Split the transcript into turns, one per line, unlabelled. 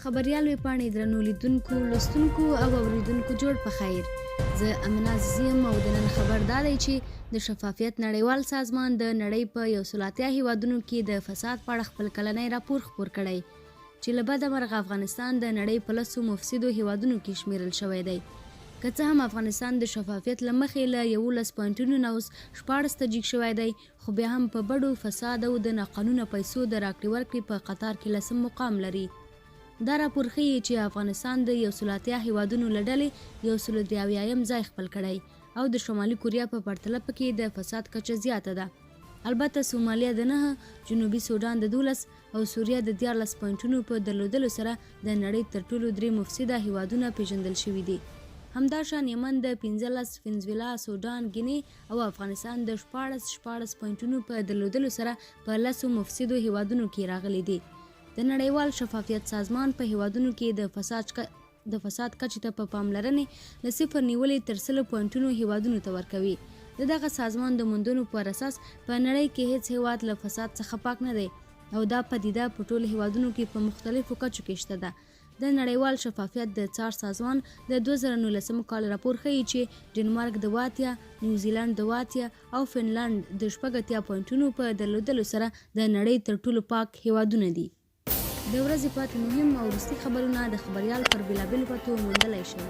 خبریال ویبپاڼې درنو لیدونکو، لوستونکو او اوریدونکو جوړ په خیر. زه امینه عزیزی یم او د نن خبر دا دی چې د شفافیت نړیوال سازمان د نړۍ په 180 هیوادونو کې د فساد په اړه خپل کلنی راپور خپور کړی چې له بده مرغه افغانستان د نړۍ په 10 مفسدو هیوادونو کې شمیرل شوی دی. که څه هم افغانستان د شفافیت له مخې له 11 پوینټونو نه اوس 14 ته جګ شوی دی، خو بیا هم په بډو فساد او د ناقانونه پیسو د راکړې ورکړې په قطار کې 10 مقام لري. دا راپور ښیي چې افغانستان د 180 هیوادونو له ډلې 183یم ځای خپل کړی او د شمالي کوریا په پرتله پکې د فساد کچه زیاته ده. البته سومالیا د 9، جنوبي سودان د 12 او سوریه د 14 پوینټونو په درلودلو سره د نړۍ تر ټولو 3 مفسده هیوادونه پیژندل شوي دي. همداشان یمن د 15، وینزویلا، سودان، ګینی او افغانستان د 14 پوینټونو په درلودلو سره په 10 مفسدو هیوادونو کې راغلي دي. د نړیوال شفافیت سازمان په هیوادونو کې د فساد کچې ته په پاملرنې له 0 نیولې تر 100 پوینټونو هیوادونو ته ورکوي. د دغه سازمان د موندنو پر اساس په نړۍ کې هیڅ هیواد له فساد څخه پاک نه دی او دا پدیده په ټولو هیوادونو کې په مختلفو کچو کې شته ده. د نړیوال شفافیت د څار سازمان د 2019 کال راپور ښیي چې ډنمارک د 80، نیوزیلند د 80 او فنلنډ د 80 پوینټونو په درلودلو سره د نړۍ تر ټولو پاک هیوادونه دي. د ورځې پاتې مهم او وروستي خبرونه د خبریال پر بېلابېلو پتو موندلی شئ.